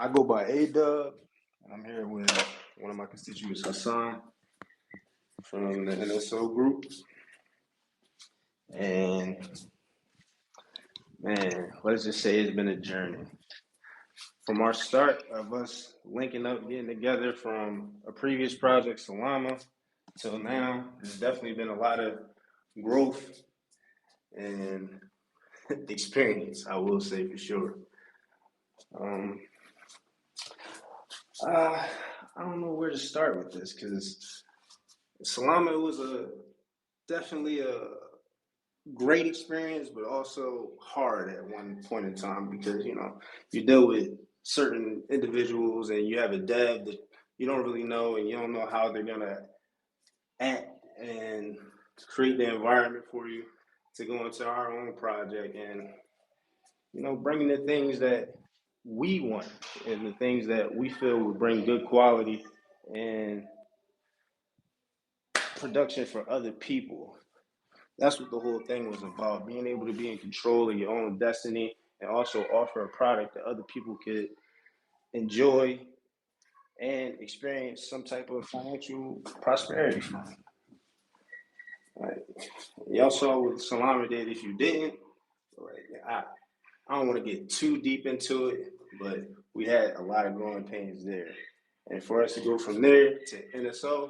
I go by A-Dub, and I'm here with one of my constituents, Hassan, from the NSO group. And man, let's just say it's been a journey. From our start of us linking up, getting together from a previous project, Salama, till now, there's definitely been a lot of growth and experience, I will say for sure. I don't know where to start with this because Salama was definitely a great experience, but also hard at one point in time because you deal with certain individuals and you have a dev that you don't really know and you don't know how they're gonna act and create the environment for you to go into our own project and bringing the things that we want and the things that we feel would bring good quality and production for other people. That's what the whole thing was about, being able to be in control of your own destiny and also offer a product that other people could enjoy and experience some type of financial prosperity from. Like, y'all saw what Salama did. If you didn't, I don't want to get too deep into it, but we had a lot of growing pains there. And for us to go from there to NSO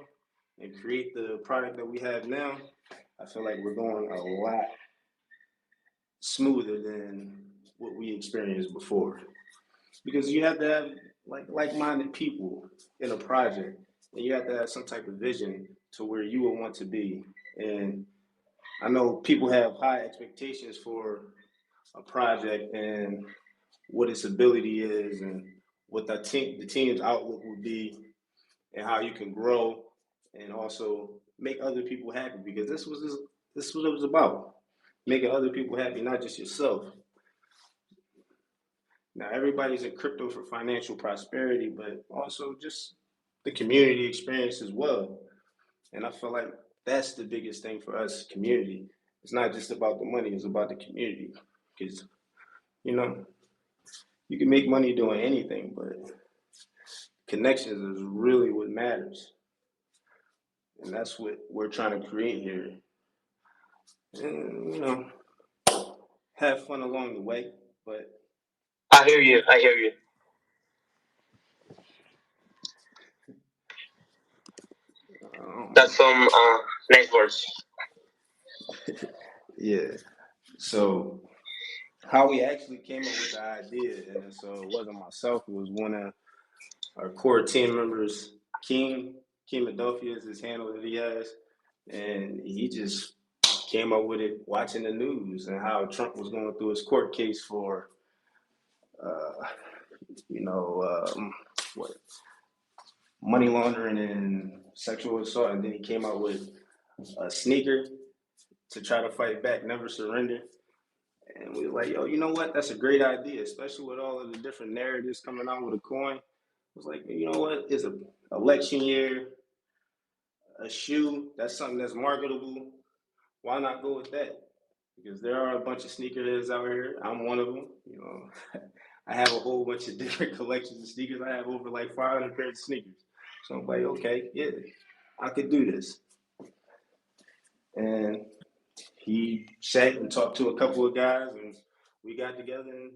and create the product that we have now, I feel like we're going a lot smoother than what we experienced before. Because you have to have like-minded people in a project, and you have to have some type of vision to where you will want to be. And I know people have high expectations for a project and what its ability is and what the team's outlook would be and how you can grow and also make other people happy, because this was what it was about, making other people happy, not just yourself. Now everybody's in crypto for financial prosperity, but also just the community experience as well. And I feel like that's the biggest thing for us, community. It's not just about the money, it's about the community. Because you can make money doing anything, but connections is really what matters. And that's what we're trying to create here. And, have fun along the way. But I hear you. That's some nice words. Yeah. So how we actually came up with the idea, and so it wasn't myself, it was one of our core team members, Keem Adolphia is his handle that he has, and he just came up with it watching the news and how Trump was going through his court case for, what, money laundering and sexual assault, and then he came out with a sneaker to try to fight back, never surrender. And we were like, yo, you know what? That's a great idea, especially with all of the different narratives coming out with a coin. It was like, you know what? It's an election year, a shoe, that's something that's marketable. Why not go with that? Because there are a bunch of sneakerheads out here. I'm one of them. I have a whole bunch of different collections of sneakers. I have over like 500 pairs of sneakers. So I'm like, okay, yeah, I could do this. And he sat and talked to a couple of guys, and we got together, and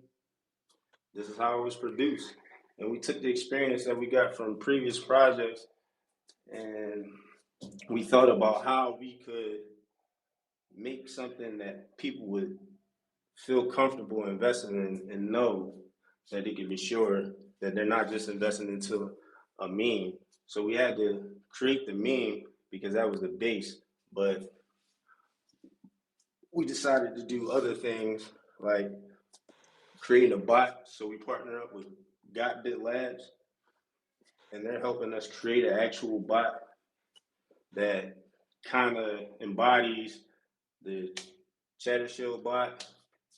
this is how it was produced. And we took the experience that we got from previous projects, and we thought about how we could make something that people would feel comfortable investing in and know that they can be sure that they're not just investing into a meme. So we had to create the meme because that was the base, but we decided to do other things like creating a bot. So we partner up with GotBit Labs, and they're helping us create an actual bot that kind of embodies the Chatter Shell bot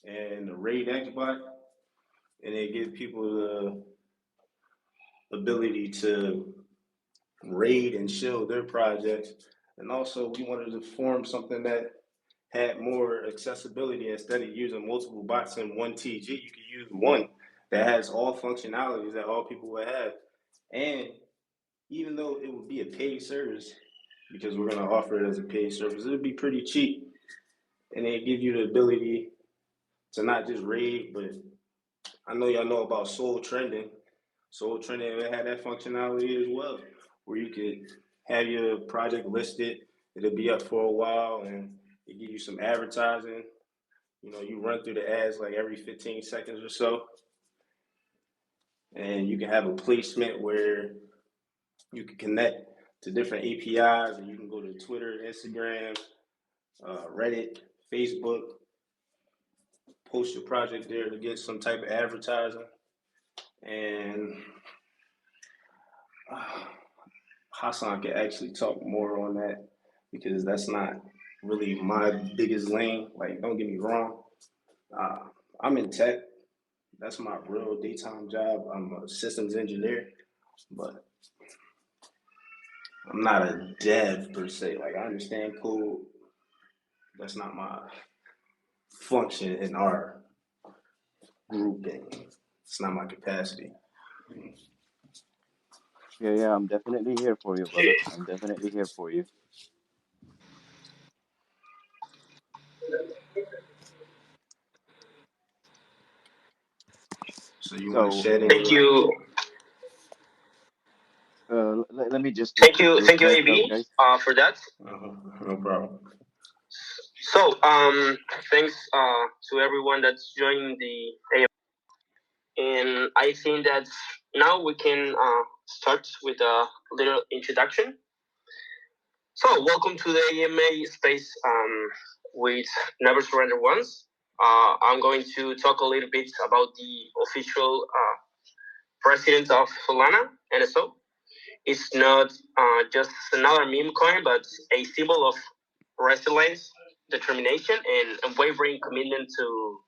and the Raid X bot, and they give people the ability to raid and shield their projects. And also, we wanted to form something that had more accessibility. Instead of using multiple bots in one TG, you could use one that has all functionalities that all people would have. And even though it would be a paid service, because we're going to offer it as a paid service, it would be pretty cheap. And they give you the ability to not just rave, but I know y'all know about Soul Trending. Soul Trending had that functionality as well, where you could have your project listed. It'll be up for a while, and it give you some advertising. You know, you run through the ads like every 15 seconds or so, and you can have a placement where you can connect to different APIs, and you can go to Twitter, Instagram, Reddit, Facebook, post your project there to get some type of advertising. And Hassan can actually talk more on that because that's not really my biggest lane. Like, don't get me wrong, I'm in tech. That's my real daytime job. I'm a systems engineer, but I'm not a dev per se. Like, I understand code. That's not my function in our grouping. It's not my capacity. Yeah, I'm definitely here for you, brother. I'm definitely here for you. So you want to So, shed any Thank light? you. let me just Thank you. introduce Thank you, myself, AB, guys. for that. No problem. So, thanks to everyone that's joining the AM. And I think that now we can start with a little introduction. So, welcome to the AMA space with Never Surrender Once. I'm going to talk a little bit about the official president of Solana, NSO. It's not just another meme coin, but a symbol of resilience, determination, and unwavering commitment to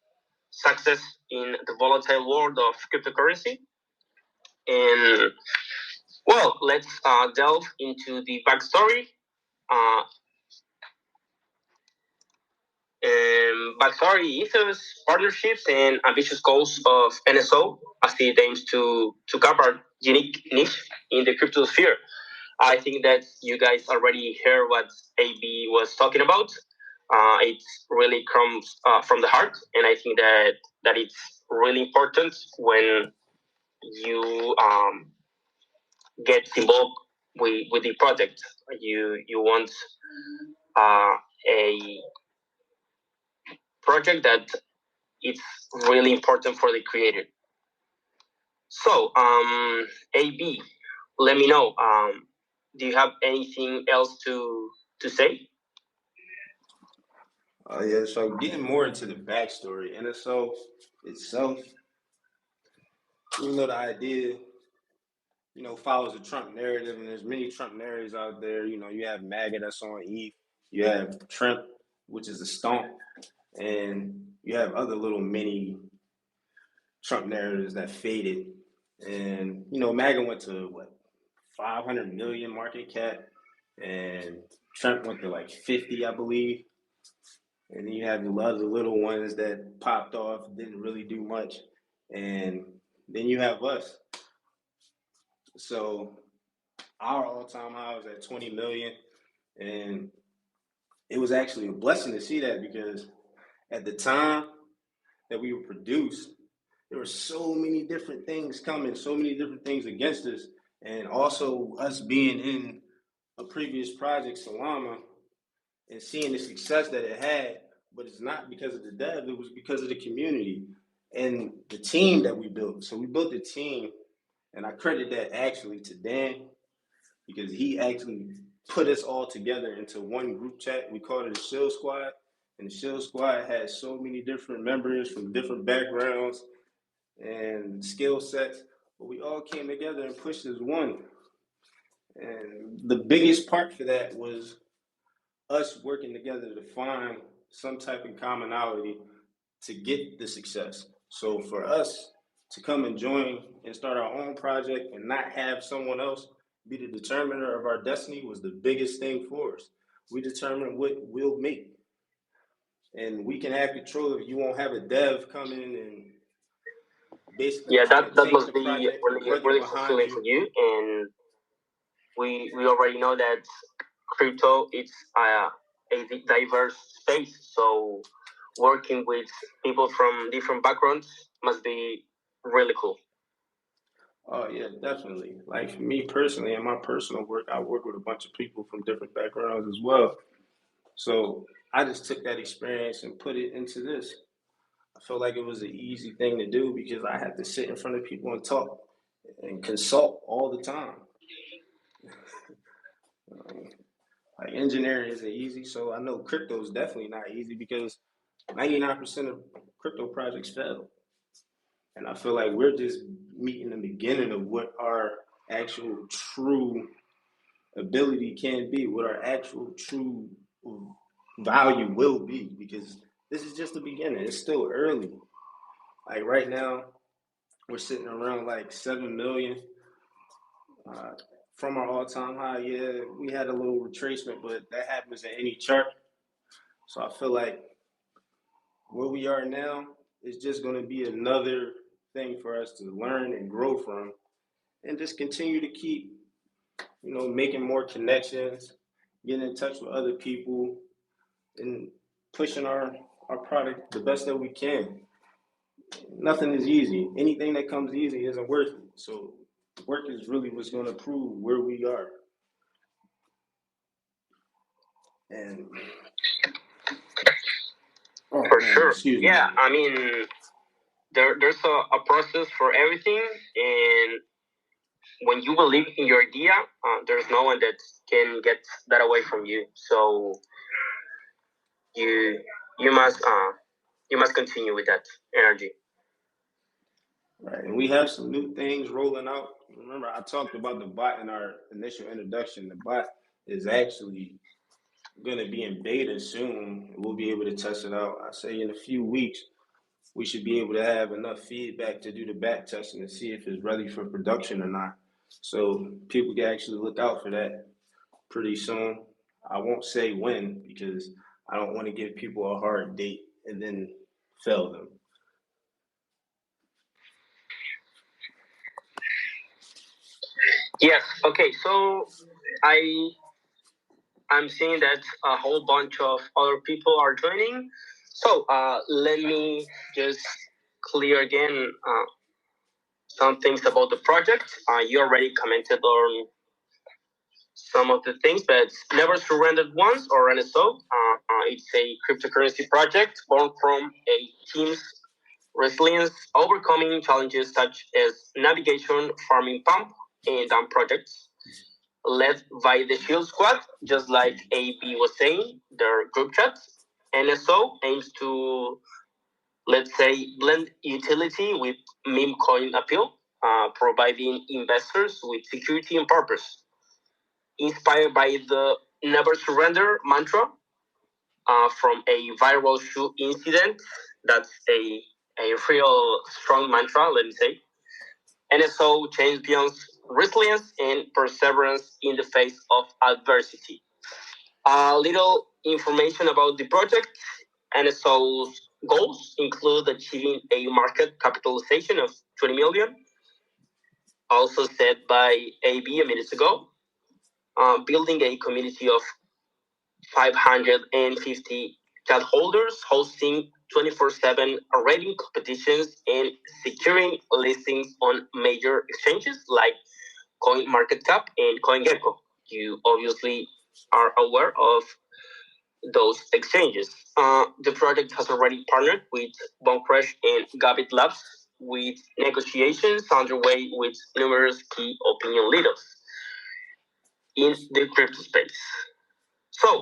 success in the volatile world of cryptocurrency. And well, let's delve into the backstory. Uh, Backstory ethos, partnerships, and ambitious goals of NSO as it aims to cover unique niche in the crypto sphere. I think that you guys already heard what AB was talking about. It really comes from the heart, and I think that it's really important when you get involved with the project. You want a project that it's really important for the creator. So, AB, let me know. Do you have anything else to say? Yeah, so getting more into the backstory, NSO itself, even though the idea, follows the Trump narrative, and there's many Trump narratives out there. You have MAGA that's on ETH, you have Trump, which is a stomp, and you have other little mini Trump narratives that faded. And, MAGA went to what, 500 million market cap, and Trump went to like 50, I believe. And then you have the other little ones that popped off, didn't really do much. And then you have us. So our all-time high was at 20 million. And it was actually a blessing to see that because at the time that we were produced, there were so many different things coming, so many different things against us. And also us being in a previous project, Salama, and seeing the success that it had, but it's not because of the dev, it was because of the community and the team that we built. So we built a team, and I credit that actually to Dan because he actually put us all together into one group chat. We called it the Shield Squad, and the Shield Squad had so many different members from different backgrounds and skill sets, but we all came together and pushed as one. And the biggest part for that was us working together to find some type of commonality to get the success. So for us to come and join and start our own project and not have someone else be the determiner of our destiny was the biggest thing for us. We determine what we'll make. And we can have control of it. You won't have a dev come in and basically Yeah, kind of that take must the be project, the brother really behind fulfilling you. for you. And we already know that crypto it's a diverse space. So working with people from different backgrounds must be really cool. Oh yeah, definitely. Like for me personally, in my personal work, I work with a bunch of people from different backgrounds as well. So I just took that experience and put it into this. I felt like it was an easy thing to do because I had to sit in front of people and talk and consult all the time. Um, like engineering isn't easy, so I know crypto is definitely not easy because 99% of crypto projects fail. And I feel like we're just meeting the beginning of what our actual true ability can be, what our actual true value will be, because this is just the beginning. It's still early. Like right now, we're sitting around like 7 million uh, from our all-time high. Yeah, we had a little retracement, but that happens in any chart. So I feel like where we are now is just going to be another thing for us to learn and grow from, and just continue to keep, making more connections, getting in touch with other people, and pushing our product the best that we can. Nothing is easy. Anything that comes easy isn't worth it. So work is really what's going to prove where we are. And oh For man, sure. excuse me. Yeah, I mean, there's a process for everything, and when you believe in your idea, there's no one that can get that away from you. So you you must continue with that energy. Right, and we have some new things rolling out. Remember, I talked about the bot in our initial introduction. The bot is actually going to be in beta soon. We'll be able to test it out. I say in a few weeks, we should be able to have enough feedback to do the back testing and see if it's ready for production or not. So people can actually look out for that pretty soon. I won't say when because I don't want to give people a hard date and then fail them. Yes. Okay. So I I'm seeing that a whole bunch of other people are joining. So let me just clear again some things about the project. You already commented on some of the things, but Never Surrendered Once, or NSO, it's a cryptocurrency project born from a team's resilience, overcoming challenges such as navigation, farming pump, and dump projects. Led by the Shield Squad, just like AB was saying, their group chats. NSO aims to, let's say, blend utility with meme coin appeal, providing investors with security and purpose. Inspired by the Never Surrender mantra from a viral shoe incident, that's a real strong mantra, let me say. NSO champions resilience and perseverance in the face of adversity. A little information about the project. NSO's goals include achieving a market capitalization of 20 million, also said by AB a minute ago, building a community of 550 cat holders, hosting 24/7 rating competitions, and securing listings on major exchanges like CoinMarketCap and CoinGecko. You obviously are aware of those exchanges. The project has already partnered with Boncrush and Gabit Labs, with negotiations underway with numerous key opinion leaders in the crypto space. So,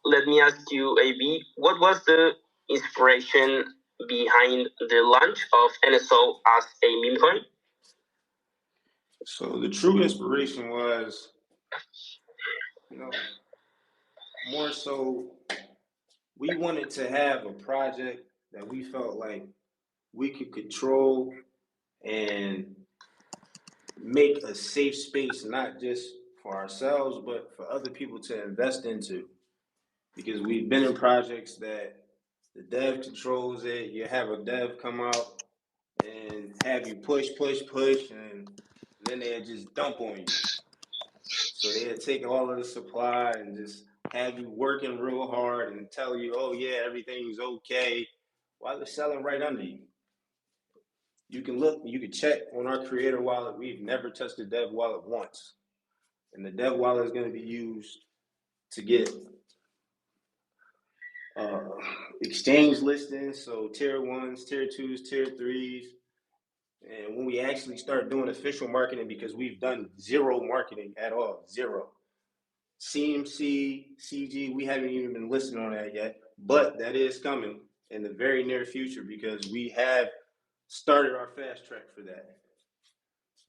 let me ask you, AB, what was the inspiration behind the launch of NSO as a meme coin? So the true inspiration was, you know, more so we wanted to have a project that we felt like we could control and make a safe space, not just for ourselves, but for other people to invest into. Because we've been in projects that the dev controls it, you have a dev come out and have you push, and then they'll just dump on you. So they'll take all of the supply and just have you working real hard and tell you, oh yeah, everything's okay, while they're selling right under you. You can look, you can check on our creator wallet. We've never touched the dev wallet once. And the dev wallet is going to be used to get exchange listings, so tier 1s, tier 2s, tier 3s. And when we actually start doing official marketing, because we've done zero marketing at all, zero. CMC, CG, we haven't even been listed on that yet, but that is coming in the very near future because we have started our fast track for that.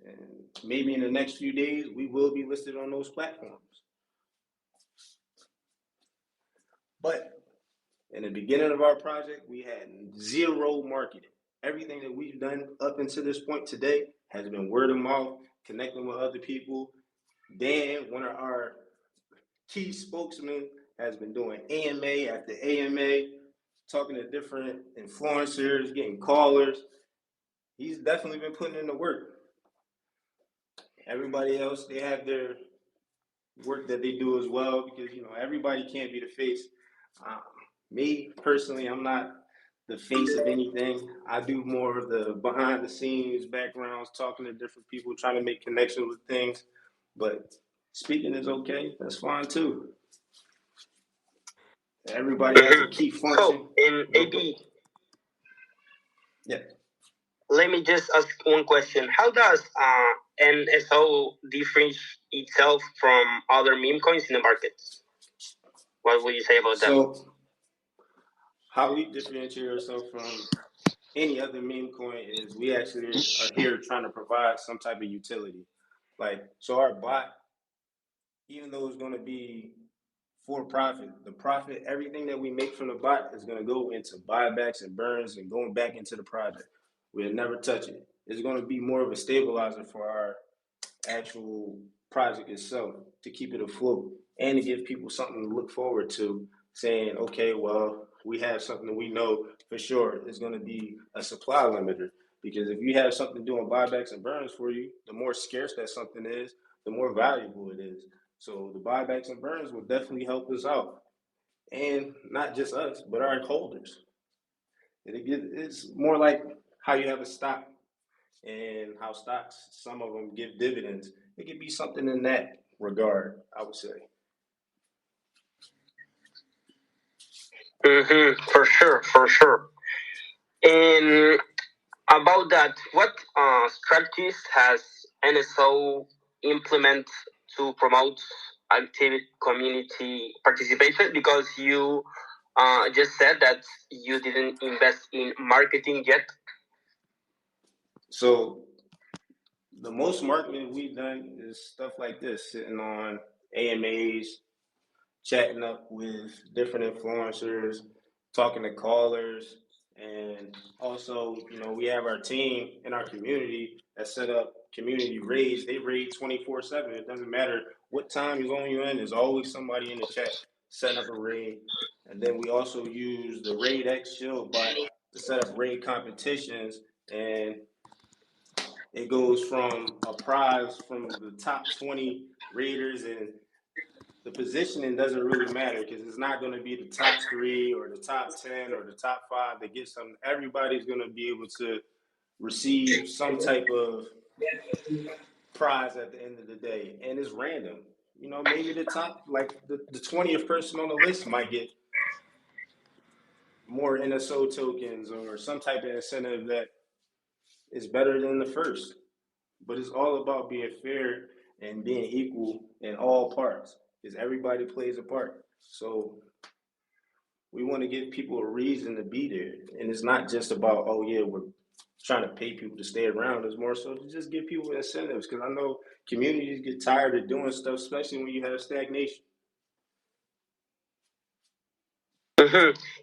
And maybe in the next few days, we will be listed on those platforms. But in the beginning of our project, we had zero marketing. Everything that we've done up until this point today has been word of mouth, connecting with other people. Dan, one of our key spokesmen, has been doing AMA after AMA, talking to different influencers, getting callers. He's definitely been putting in the work. Everybody else, they have their work that they do as well, because everybody can't be the face. Me personally, I'm not the face of anything. I do more of the behind the scenes backgrounds, talking to different people, trying to make connections with things. But speaking is okay. That's fine too. Everybody has a key function. So in AB, yeah. Let me just ask one question. How does NSO differentiate itself from other meme coins in the market? What would you say about that? So, how we differentiate ourselves from any other meme coin is we actually are here trying to provide some type of utility. So our bot, even though it's going to be for profit, the profit, everything that we make from the bot is going to go into buybacks and burns and going back into the project. We'll never touch it. It's going to be more of a stabilizer for our actual project itself, to keep it afloat and to give people something to look forward to, saying, okay, well, we have something that we know for sure is going to be a supply limiter. Because if you have something doing buybacks and burns for you, the more scarce that something is, the more valuable it is. So the buybacks and burns will definitely help us out. And not just us, but our holders. It's more like how you have a stock and how stocks, some of them give dividends. It could be something in that regard, I would say. For sure. And about that, what strategies has NSO implement to promote active community participation? Because you just said that you didn't invest in marketing yet. So the most marketing we've done is stuff like this, sitting on AMAs, chatting up with different influencers, talking to callers, and also, we have our team in our community that set up community raids. They raid 24/7. It doesn't matter what time zone you're in. There's always somebody in the chat setting up a raid. And then we also use the Raid X Shield bot to set up raid competitions, and it goes from a prize from the top 20 raiders, and the positioning doesn't really matter because it's not going to be the top 3 or the top 10 or the top 5 that get something. Everybody's going to be able to receive some type of prize at the end of the day, and it's random. Maybe the top, like the 20th person on the list might get more NSO tokens or some type of incentive that is better than the first. But it's all about being fair and being equal in all parts, because everybody plays a part. So we want to give people a reason to be there. And it's not just about, oh yeah, we're trying to pay people to stay around. It's more so to just give people incentives, because I know communities get tired of doing stuff, especially when you have stagnation.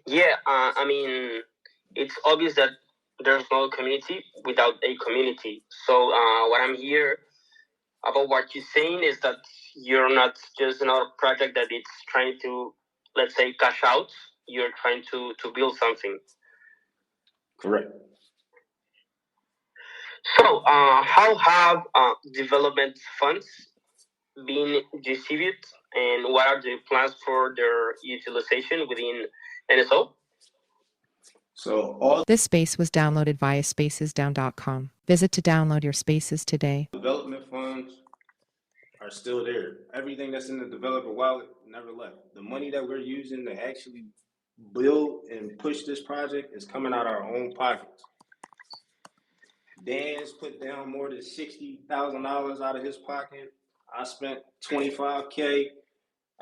Yeah, I mean, it's obvious that there's no community without a community. So what I'm here about what you're saying is that you're not just another project that it's trying to, let's say, cash out. You're trying to build something. Correct. So, how have development funds been distributed, and what are the plans for their utilization within NSO? So all This space was downloaded via spacesdown.com. Visit to download your spaces today. development funds are still there. Everything that's in the developer wallet never left. The money that we're using to actually build and push this project is coming out of our own pockets. Dan's put down more than $60,000 out of his pocket. I spent $25K.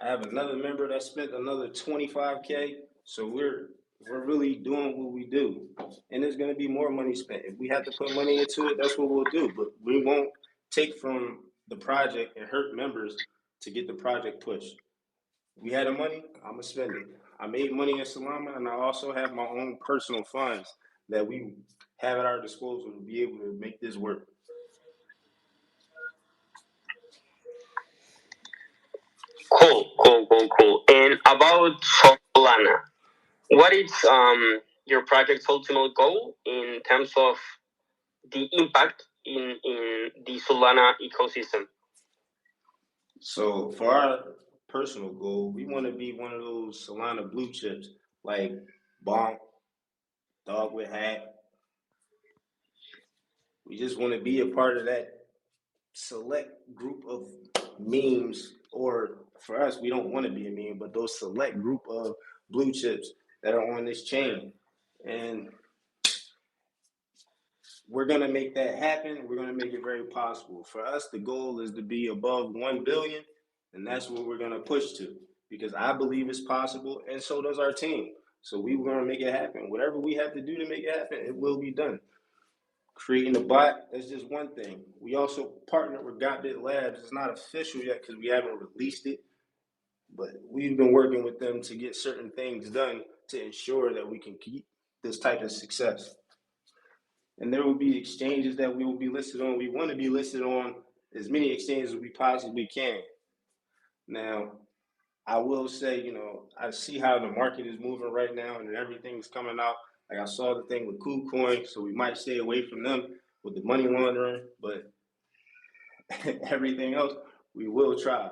I have another member that spent another $25K. So we're really doing what we do, and there's going to be more money spent. If we have to put money into it, that's what we'll do. But we won't take from the project and hurt members to get the project pushed. We had the money, I'm gonna spend it. I made money in Salama, and I also have my own personal funds that we have at our disposal to be able to make this work. Cool. And about Solana, what is your project's ultimate goal in terms of the impact in the Solana ecosystem? So for our personal goal, we want to be one of those Solana blue chips like Bonk, Dog with Hat. We just want to be a part of that select group of memes, or for us, we don't want to be a meme, but those select group of blue chips that are on this chain. And we're going to make that happen. We're going to make it very possible. For us, the goal is to be above 1 billion, and that's what we're going to push to, because I believe it's possible, and so does our team. So we're going to make it happen. Whatever we have to do to make it happen, it will be done. Creating a bot, that's just one thing. We also partnered with Gotbit Labs. It's not official yet because we haven't released it, but we've been working with them to get certain things done to ensure that we can keep this type of success. And there will be exchanges that we will be listed on. We want to be listed on as many exchanges as we possibly can. Now, I will say, I see how the market is moving right now and everything's coming out. Like I saw the thing with KuCoin, so we might stay away from them with the money laundering, but everything else, we will try.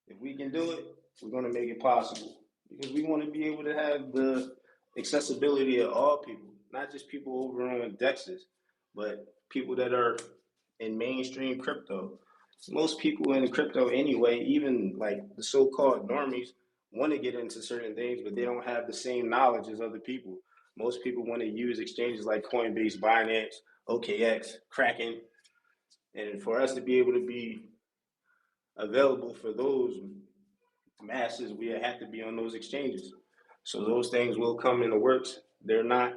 If we can do it, we're going to make it possible, because we want to be able to have the accessibility of all people, not just people over on DEXs, but people that are in mainstream crypto. Most people in crypto anyway, even like the so-called normies, want to get into certain things, but they don't have the same knowledge as other people. Most people want to use exchanges like Coinbase, Binance, OKX, Kraken, and for us to be able to be available for those masses, we have to be on those exchanges. So those things will come in the works. They're not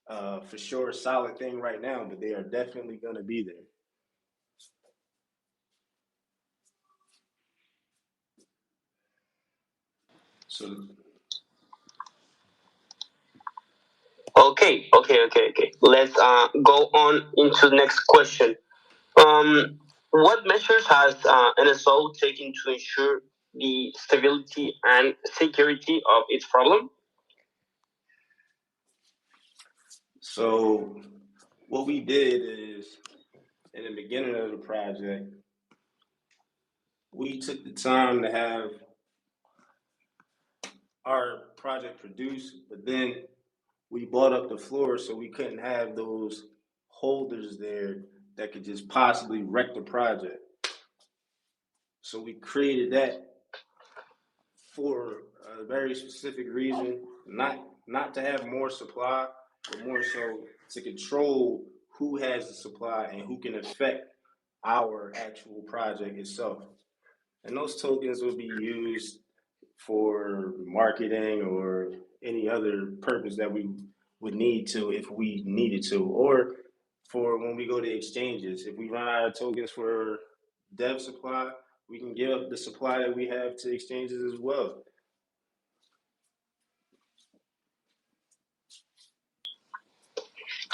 for sure a solid thing right now, but they are definitely going to be there. So Okay. Let's go on into the next question. What measures has NSO taken to ensure the stability and security of its problem? So what we did is, in the beginning of the project, we took the time to have our project produced, but then we bought up the floor so we couldn't have those holders there that could just possibly wreck the project. So we created that for a very specific reason, not to have more supply, but more so to control who has the supply and who can affect our actual project itself. And those tokens will be used for marketing or any other purpose that we would need to, if we needed to, or for when we go to exchanges. If we run out of tokens for dev supply, we can give up the supply that we have to exchanges as well.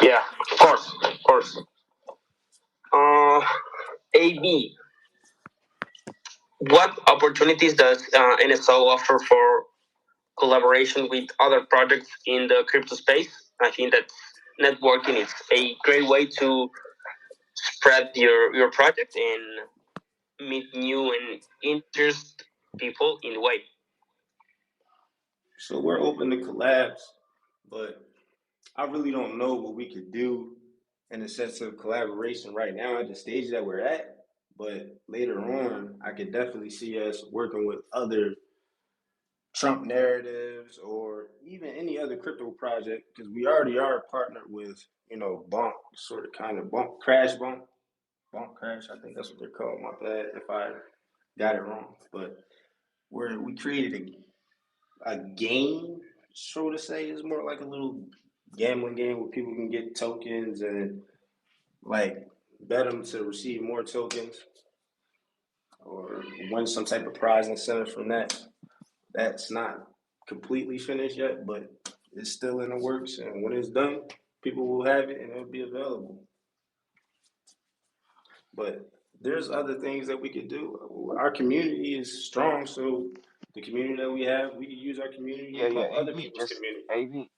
Yeah, of course. AB, what opportunities does NSO offer for collaboration with other projects in the crypto space? I think that's networking is a great way to spread your project and meet new and interest people in the way. So we're open to collabs, but I really don't know what we could do in the sense of collaboration right now at the stage that we're at. But later on, I could definitely see us working with other Trump narratives or even any other crypto project because we already are partnered with, Bonk, sort of kind of Bonk Crash Bonk. Bonk Crash, I think that's what they're called. My bad if I got it wrong. But we created a game, so to say, is more like a little gambling game where people can get tokens and like bet them to receive more tokens or win some type of prize incentive from that. That's not completely finished yet, but it's still in the works. And when it's done, people will have it and it'll be available. But there's other things that we could do. Our community is strong, so the community that we have, we can use our community Yeah, to yeah. pump other people's Just community.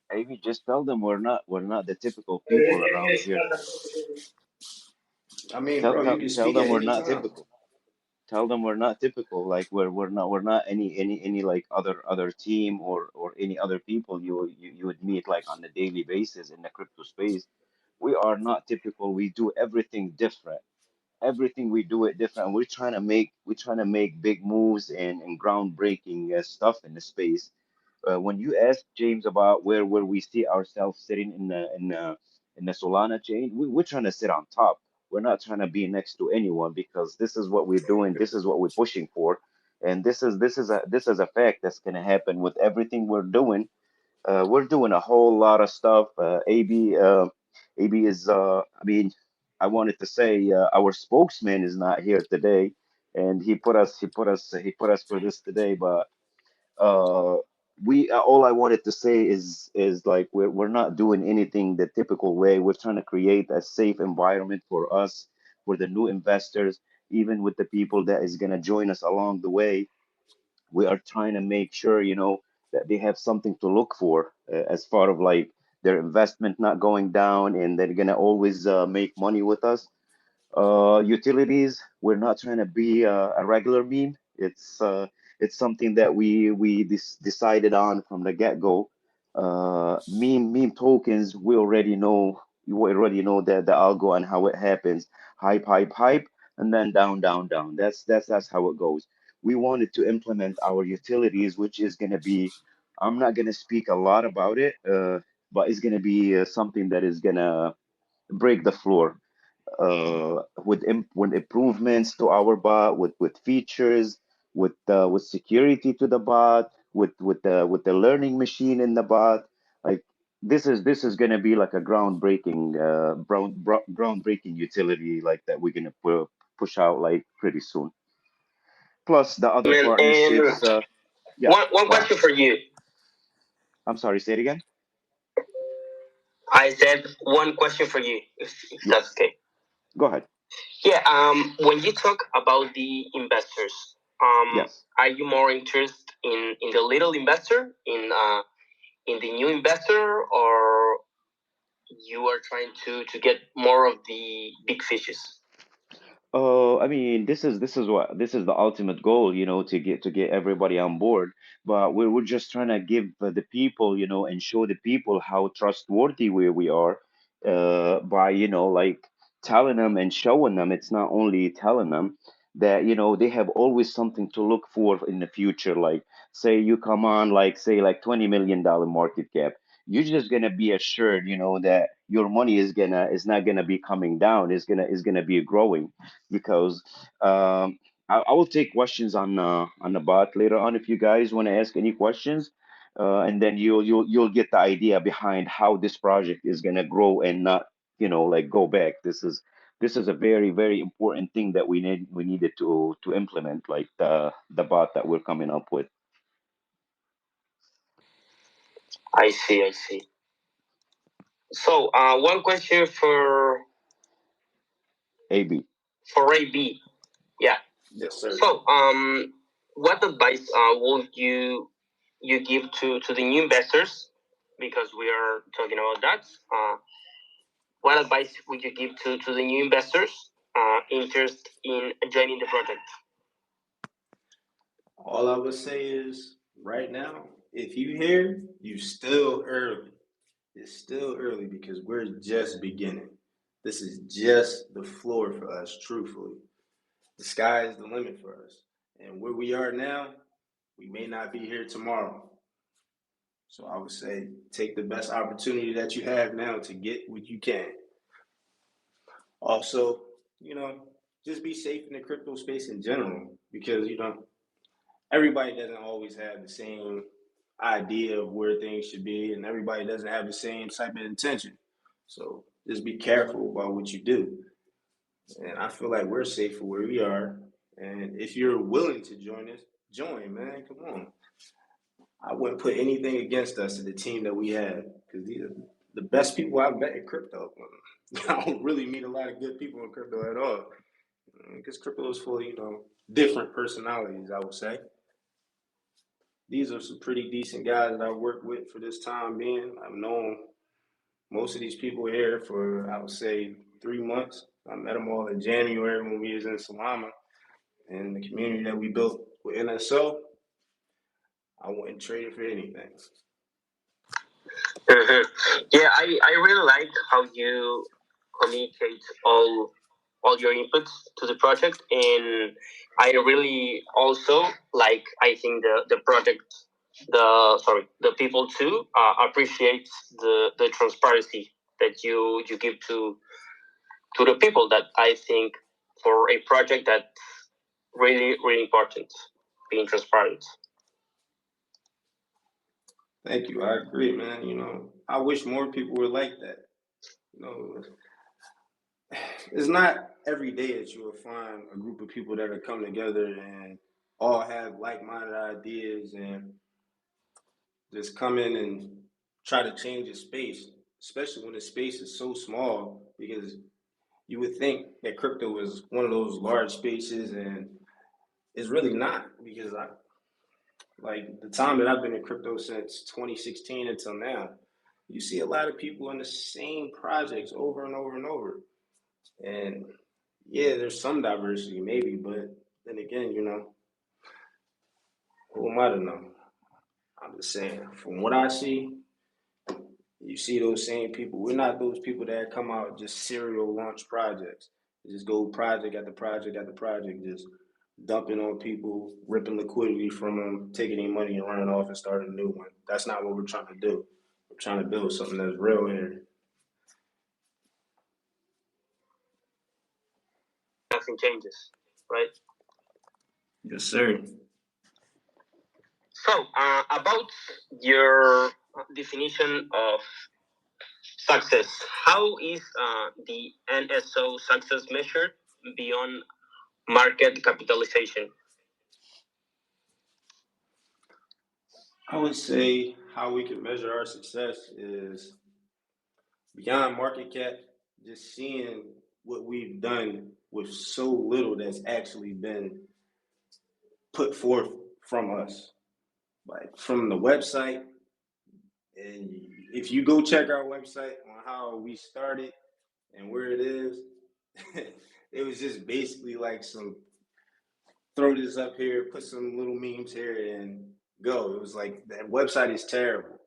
Just tell them we're not the typical people around here. I mean, Tell bro, you tell can tell speak them at we're any not time. typical. Tell them we're not typical. Like we're not any like other team or any other people you would meet like on a daily basis in the crypto space. We are not typical. We do everything different. Everything we do it different. We're trying to make big moves and groundbreaking stuff in the space. When you ask James about where we see ourselves sitting in the Solana chain, we're trying to sit on top. We're not trying to be next to anyone because this is what we're doing. This is what we're pushing for, and this is a fact that's gonna happen with everything we're doing. We're doing a whole lot of stuff. AB is. I mean, I wanted to say our spokesman is not here today, and he put us for this today, but uh we all I wanted to say is like we're not doing anything the typical way. We're trying to create a safe environment for us, for the new investors, even with the people that is going to join us along the way. We are trying to make sure that they have something to look for as far of like their investment not going down, and they're going to always make money with us. Utilities, we're not trying to be a regular meme. It's something that we decided on from the get-go. Meme tokens, we already know that the algo and how it happens. Hype, hype, hype, and then down, down, down. That's how it goes. We wanted to implement our utilities, which is gonna be, I'm not gonna speak a lot about it, but it's gonna be something that is gonna break the floor with improvements to our bot, with features, with security to the bot, with the learning machine in the bot. Like this is gonna be like a groundbreaking utility like that we're gonna push out like pretty soon. Plus the other Man, and partnerships. Yeah, one go ahead. question for you. I'm sorry. Say it again. I said one question for you, if that's Yes. okay. Go ahead. Yeah. When you talk about the investors, Yes. are you more interested in the little investor, in the new investor, or you are trying to get more of the big fishes? Oh, I mean, this is the ultimate goal, to get everybody on board. But we're just trying to give the people, and show the people how trustworthy we are, by like telling them and showing them. It's not only telling them that they have always something to look for in the future. Like say you come on, like say like $20 million market cap. You're just gonna be assured, that your money is not gonna be coming down. Is gonna be growing because I will take questions on the bot later on if you guys want to ask any questions, and then you'll get the idea behind how this project is gonna grow and not like go back. This is a very very important thing that we needed to implement, like the bot that we're coming up with. I see. I see. So, one question AB. for AB. Yeah. Yes, sir. So, what advice would you give to the new investors? Because we are talking about that. what advice would you give to the new investors interested in joining the project? All I would say is right now, if you here, you still early. It's still early because we're just beginning. This is just the floor for us, truthfully. The sky is the limit for us. And where we are now, we may not be here tomorrow. So I would say take the best opportunity that you have now to get what you can. Also, just be safe in the crypto space in general because, everybody doesn't always have the same idea of where things should be, and everybody doesn't have the same type of intention. So just be careful about what you do. And I feel like we're safe for where we are. And if you're willing to join us, join, man. Come on. I wouldn't put anything against us to the team that we have because these are the best people I've met in crypto. I don't really meet a lot of good people in crypto at all because crypto is full of, different personalities, I would say. These are some pretty decent guys that I worked with for this time being. I've known most of these people here for, I would say, 3 months. I met them all in January when we was in Salama. And the community that we built with NSO, I wouldn't trade it for anything. Mm-hmm. Yeah, I really like how you communicate all your inputs to the project, and I really also like, I think the project, the people too appreciate the transparency that you give to the people. That I think for a project that's really really important, being transparent. Thank you. I agree, man. I wish more people were like that. It's not every day that you will find a group of people that are come together and all have like-minded ideas and just come in and try to change a space, especially when the space is so small, because you would think that crypto is one of those large spaces, and it's really not, because like the time that I've been in crypto since 2016 until now, you see a lot of people in the same projects over and over and over. And yeah, there's some diversity maybe, but then again, who am I to know? I'm just saying, from what I see, you see those same people. We're not those people that come out just serial launch projects. Just go project after project after project, just dumping on people, ripping liquidity from them, taking their money and running off and starting a new one. That's not what we're trying to do. We're trying to build something that's real here. Nothing changes, right? Yes, sir. So, about your definition of success, how is the NSO success measured beyond market capitalization? I would say how we can measure our success is beyond market cap, just seeing what we've done with so little that's actually been put forth from us, like from the website. And if you go check our website on how we started and where it is, it was just basically like some throw this up here, put some little memes here, and go. It was like that website is terrible.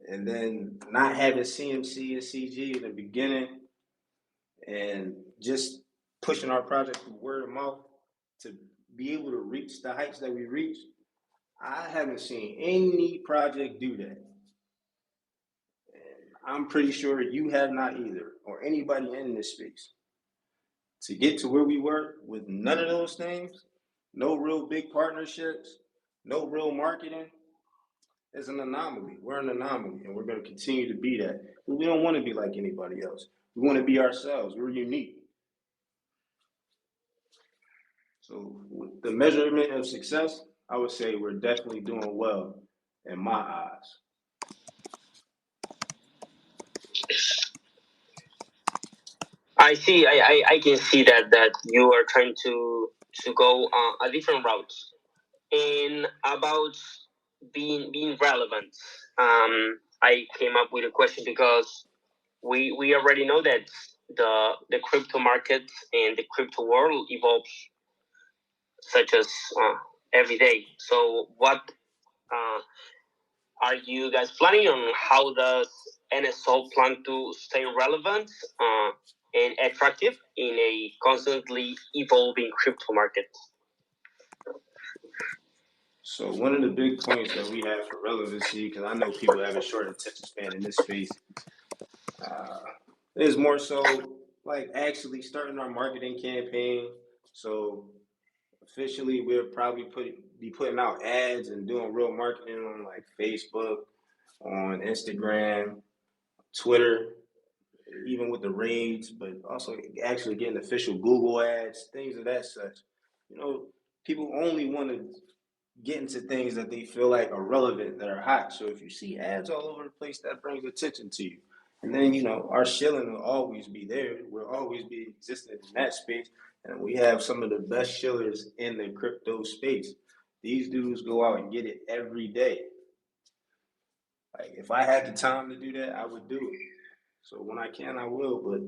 And then not having CMC and CG in the beginning, and just pushing our project through word of mouth to be able to reach the heights that we reached. I haven't seen any project do that. And I'm pretty sure you have not either, or anybody in this space. To get to where we were with none of those things, no real big partnerships, no real marketing, is an anomaly. We're an anomaly, and we're going to continue to be that. But we don't want to be like anybody else. We want to be ourselves. We're unique. So with the measurement of success, I would say we're definitely doing well in my eyes. I see. I can see that you are trying to go a different route. And about being relevant, I came up with a question because we already know that the crypto market and the crypto world evolves such as every day. So what are you guys planning on? How does NSO plan to stay relevant and attractive in a constantly evolving crypto market? So one of the big points that we have for relevancy, because I know people have a short attention span in this space, is more so like actually starting our marketing campaign. So officially, we'll probably be putting out ads and doing real marketing on like Facebook, on Instagram, Twitter, even with the raids, but also actually getting official Google ads, things of that such. You know, people only want to get into things that they feel like are relevant, that are hot. So if you see ads all over the place, that brings attention to you. And then, you know, our shilling will always be there. We'll always be existing in that space. And we have some of the best shillers in the crypto space. These dudes go out and get it every day. Like if I had the time to do that, I would do it. So when I can, I will. But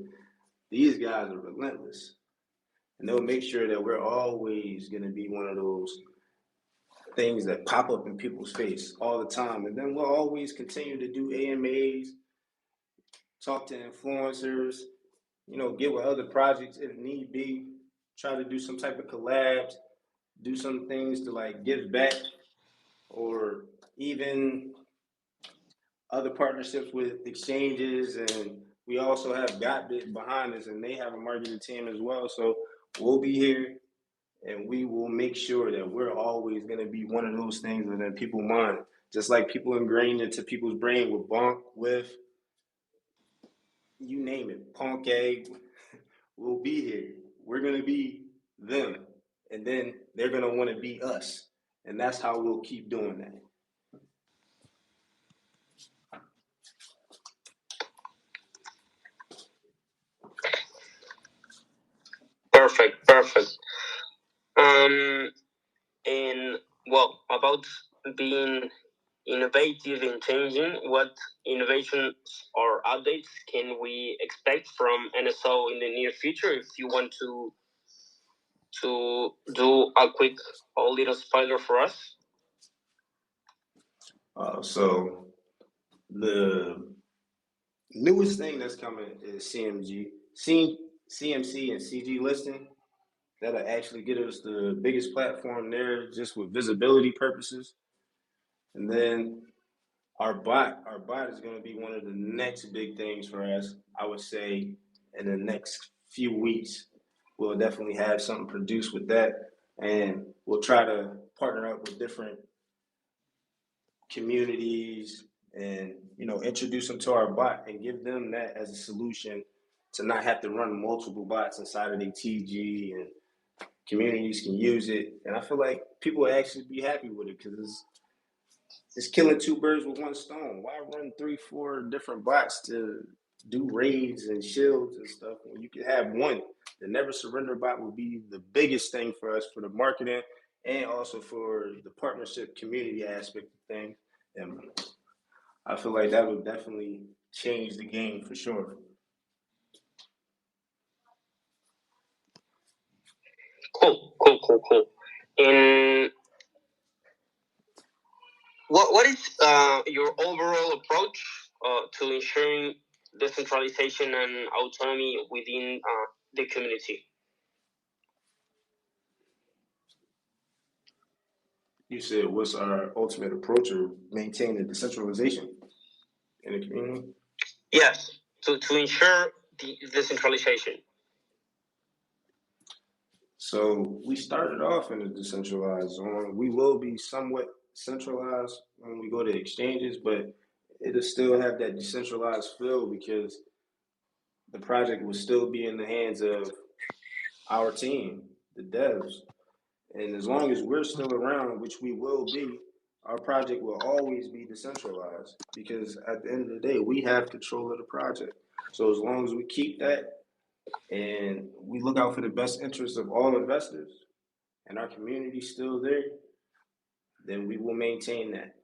these guys are relentless. And they'll make sure that we're always going to be one of those things that pop up in people's face all the time. And then we'll always continue to do AMAs, talk to influencers, you know, get with other projects if need be, try to do some type of collabs, do some things to like give back, or even other partnerships with exchanges. And we also have Gotbit behind us, and they have a marketing team as well. So we'll be here and we will make sure that we're always going to be one of those things that in people's mind, just like people ingrained into people's brain with Bonk, with you name it, Punk A, will be here. We're going to be them, and then they're going to want to be us, and that's how we'll keep doing that. Perfect. And well, about being innovative and changing, what innovations or updates can we expect from NSO in the near future? If you want to do a quick little spoiler for us. So the newest thing that's coming is CMC and CG listing. That'll actually get us the biggest platform there just with visibility purposes. And then our bot is going to be one of the next big things for us. I would say in the next few weeks, we'll definitely have something produced with that. And we'll try to partner up with different communities and, you know, introduce them to our bot and give them that as a solution to not have to run multiple bots inside of their TG, and communities can use it. And I feel like people will actually be happy with it because it's killing two birds with one stone. Why run 3-4 different bots to do raids and shields and stuff when you can have one? The never surrender bot will be the biggest thing for us for the marketing and also for the partnership community aspect of things. And I feel like that would definitely change the game for sure. Cool. And what is your overall approach to ensuring decentralization and autonomy within the community? You said, what's our ultimate approach of maintaining decentralization in the community? Yes, to ensure the decentralization. So we started off in a decentralized zone. We will be somewhat centralized when we go to exchanges, but it'll still have that decentralized feel because the project will still be in the hands of our team, the devs. And as long as we're still around, which we will be, our project will always be decentralized because at the end of the day, we have control of the project. So as long as we keep that and we look out for the best interests of all investors and our community still there, then we will maintain that.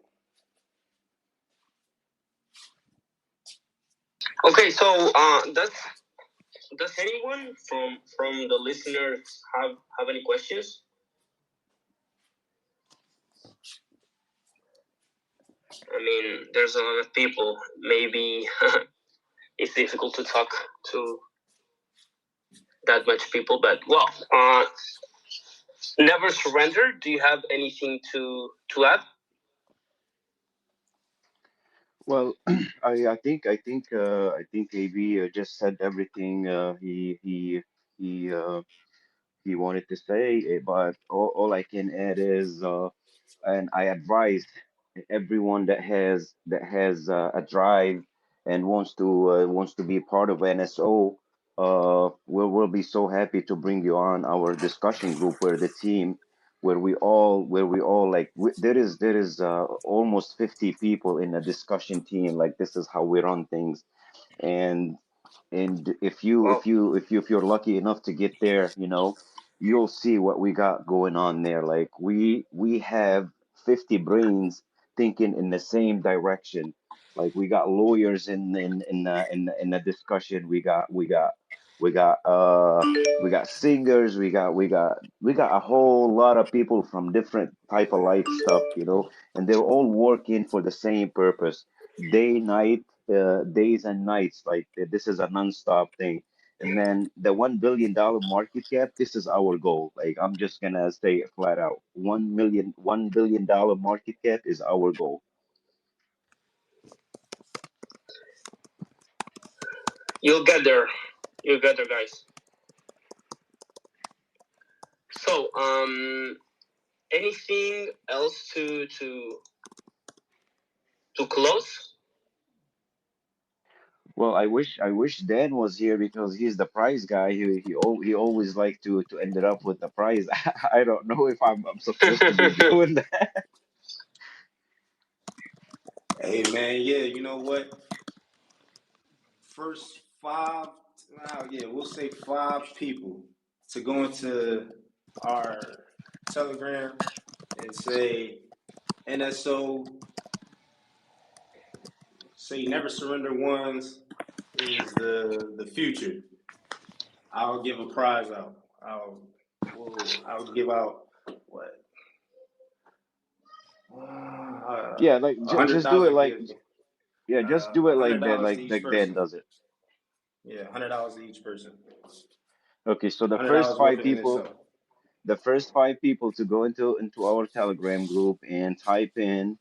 Okay, so does anyone from the listeners have any questions? I mean, there's a lot of people. Maybe it's difficult to talk to that much people, but well, never surrender. Do you have anything to add? Well, I think AB just said everything he wanted to say, but all I can add is, and I advise everyone that has a drive and wants to be part of NSO. We'll be so happy to bring you on our discussion group where the team where we all like there is almost 50 people in a discussion team. Like, this is how we run things. And and if you Wow. if you if you if you're lucky enough to get there, you'll see what we got going on there. Like, we have 50 brains thinking in the same direction. Like, we got lawyers in the discussion. We got singers. We got a whole lot of people from different type of life stuff, and they're all working for the same purpose, days and nights. Like, this is a non-stop thing. And then the $1 billion market cap, this is our goal. Like, I'm just gonna say it flat out. $1 billion market cap is our goal. You'll get there. You'll get there, guys. So, anything else to close? Well, I wish Dan was here because he's the prize guy. He always like to end it up with the prize. I don't know if I'm supposed to be doing that. Hey man, yeah, you know what? First five, yeah, we'll say five people to go into our Telegram and say NSO, say never surrender ones is the future. I'll give a prize out. I'll give out what Yeah, like, a hundred just do it thousand like, gift, yeah, just do a it hundred like that, dollars to like each Dan person. does it. Yeah, $100 to each person. Okay, so $100 worth of NSO. the first five people to go into our Telegram group and type in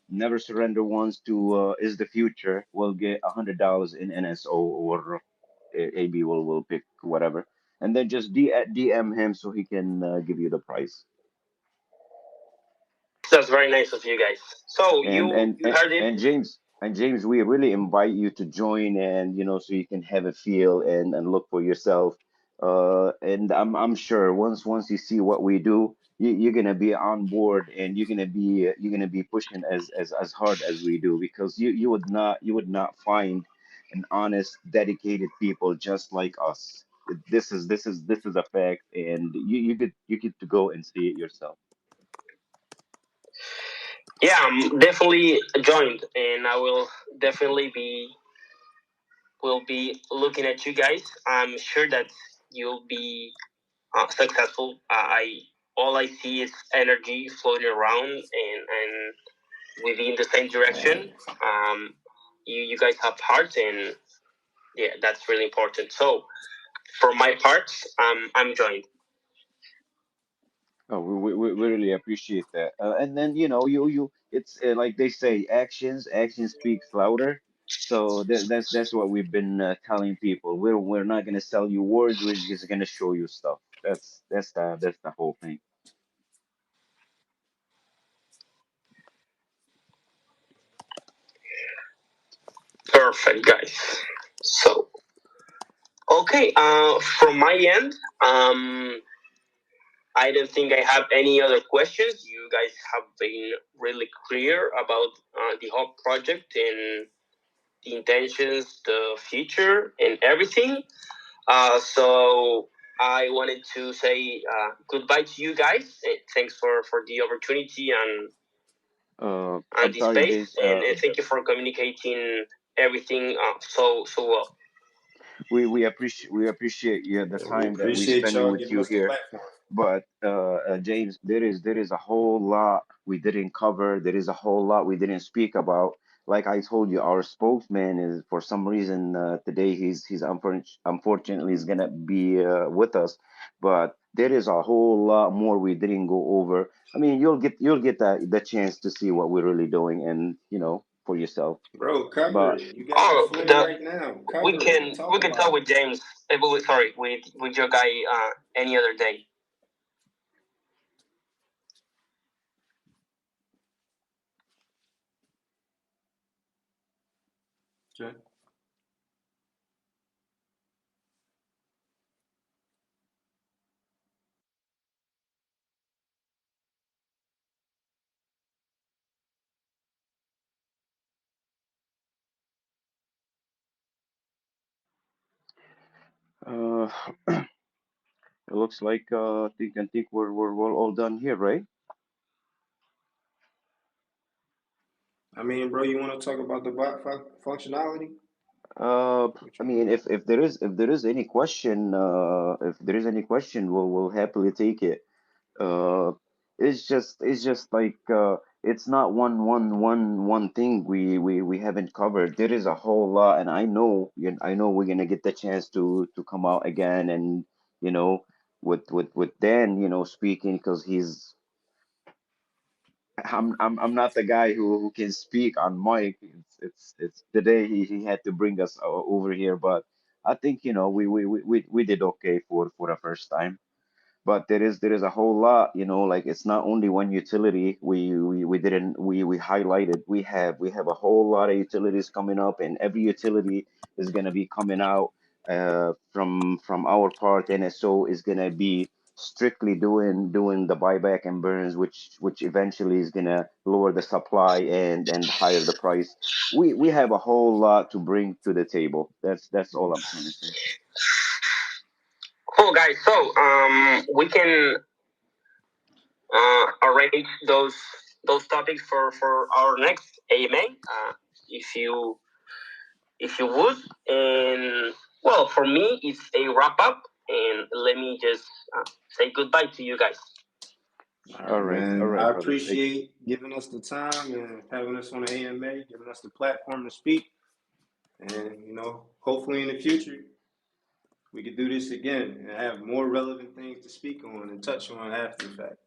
never surrender wants to is the future will get $100 in NSO, or AB will pick whatever, and then just DM him so he can give you the price. That's very nice of you guys. So and you and you and, heard it. and James, we really invite you to join, and so you can have a feel and look for yourself. And I'm sure once you see what we do, you're gonna be on board, and you're gonna be pushing as hard as we do, because you would not find an honest, dedicated people just like us. This is a fact, and you get to go and see it yourself. Yeah, I'm definitely joined, and I will definitely be looking at you guys. I'm sure that you'll be successful. I all I see is energy floating around and within the same direction. Um, you guys have heart, and yeah, that's really important. So for my part, I'm joined. Oh, we really appreciate that. And then, it's like they say, action speaks louder. So that's what we've been telling people. We're not gonna sell you words. We're just gonna show you stuff. That's the whole thing. Perfect, guys. So okay, from my end, I don't think I have any other questions. You guys have been really clear about the whole project and the intentions, the future, and everything. So I wanted to say goodbye to you guys. Thanks for the opportunity and I'm the sorry, space, James. and thank you for communicating. everything so well. We appreciate the Yeah, we time that we appreciate spending y'all with giving you us the here. platform. But James, there is a whole lot we didn't cover. There is a whole lot we didn't speak about. Like I told you, our spokesman is for some reason today he's unfortunately is gonna be with us. But there is a whole lot more we didn't go over. I mean, you'll get the chance to see what we're really doing, and for yourself. Bro, cover But it. You got the Oh, floor right now. we Cover it. can Talk we can about talk it. with James. Sorry, with your guy any other day. Okay. uh, it looks like I think we're all done here, right? I mean, bro, you want to talk about the bot functionality? Uh, What I you mean, want? if there is any question, we'll happily take it. Uh, it's just like it's not one thing we haven't covered. There is a whole lot, and I know we're gonna get the chance to come out again, and you know with Dan, speaking because I'm not the guy who can speak on mic. It's the day he had to bring us over here, but I think we did okay for the first time. But there is a whole lot, like it's not only one utility we didn't we highlighted. We have a whole lot of utilities coming up, and every utility is going to be coming out from our part. NSO is going to be strictly doing the buyback and burns, which eventually is going to lower the supply and higher the price. We have a whole lot to bring to the table. That's all I'm trying to say. Cool, guys. So we can arrange those topics for our next AMA, if you would. And well, for me, it's a wrap up, and let me just say goodbye to you guys. All All right, right, all man. right, I brother. Take it. appreciate giving us the time and having us on the AMA, giving us the platform to speak. And, hopefully in the future, we could do this again and have more relevant things to speak on and touch on after the fact.